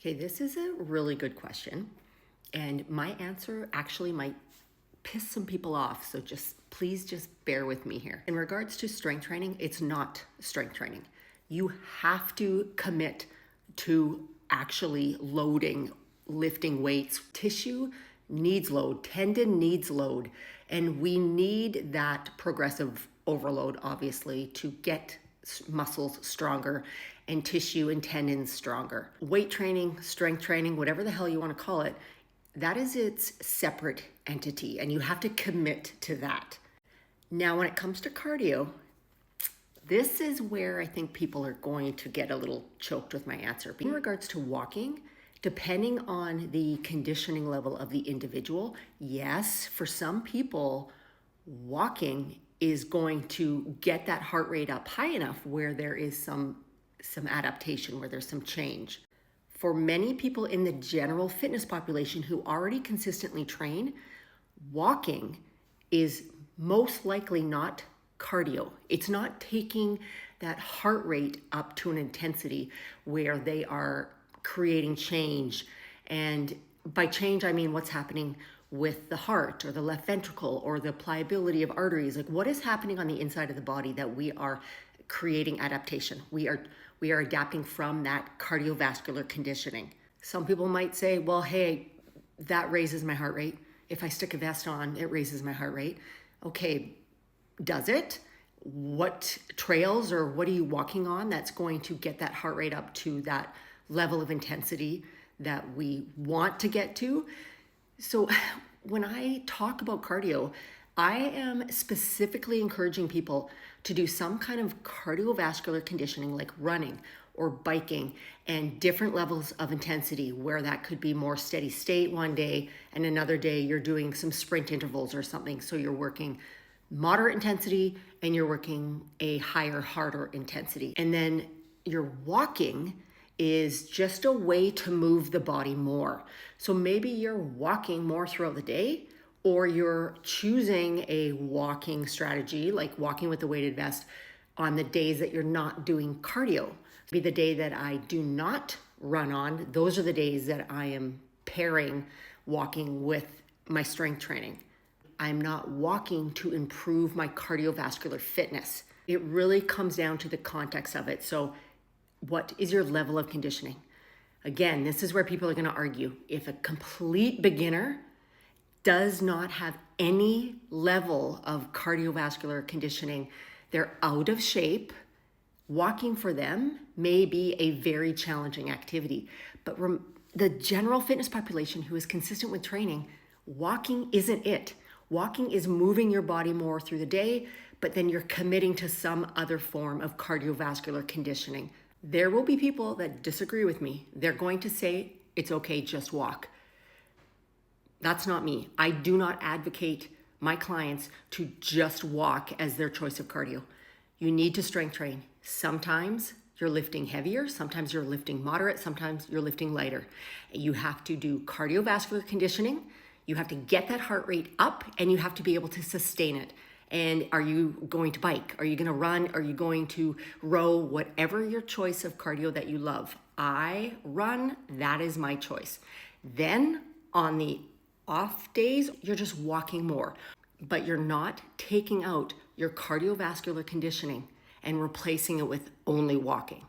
Okay, this is a really good question. And my answer actually might piss some people off. So please bear with me here. In regards to strength training, it's not strength training. You have to commit to actually loading, lifting weights. Tissue needs load, tendon needs load. And we need that progressive overload, obviously, to get muscles stronger and tissue and tendons stronger. Weight training, strength training, whatever the hell you want to call it, that is its separate entity, and you have to commit to that. Now, when it comes to cardio, this is where I think people are going to get a little choked with my answer. In regards to walking, depending on the conditioning level of the individual, yes, for some people, walking is going to get that heart rate up high enough where there is some adaptation, where there's some change. For many people in the general fitness population who already consistently train, walking is most likely not cardio. It's not taking that heart rate up to an intensity where they are creating change. And by change, I mean what's happening with the heart or the left ventricle or the pliability of arteries. Like, what is happening on the inside of the body that we are creating adaptation? We are adapting from that cardiovascular conditioning. Some people might say, well, hey, that raises my heart rate. If I stick a vest on, it raises my heart rate. Okay, does it? What trails or what are you walking on that's going to get that heart rate up to that level of intensity that we want to get to? So when I talk about cardio, I am specifically encouraging people to do some kind of cardiovascular conditioning like running or biking and different levels of intensity where that could be more steady state one day and another day you're doing some sprint intervals or something. So you're working moderate intensity and you're working a higher, harder intensity. And then you're walking is just a way to move the body more. So maybe you're walking more throughout the day, or you're choosing a walking strategy, like walking with a weighted vest on the days that you're not doing cardio. Be the day that I do not run on, those are the days that I am pairing walking with my strength training. I'm not walking to improve my cardiovascular fitness. It really comes down to the context of it. So what is your level of conditioning? Again, this is where people are going to argue. If a complete beginner does not have any level of cardiovascular conditioning, they're out of shape, walking for them may be a very challenging activity. But the general fitness population who is consistent with training, walking isn't it. Walking is moving your body more through the day, but then you're committing to some other form of cardiovascular conditioning. There will be people that disagree with me. They're going to say, it's okay, just walk. That's not me. I do not advocate my clients to just walk as their choice of cardio. You need to strength train. Sometimes you're lifting heavier, sometimes you're lifting moderate, sometimes you're lifting lighter. You have to do cardiovascular conditioning. You have to get that heart rate up and you have to be able to sustain it. And are you going to bike? Are you going to run? Are you going to row? Whatever your choice of cardio that you love. I run, that is my choice. Then on the off days, you're just walking more, but you're not taking out your cardiovascular conditioning and replacing it with only walking.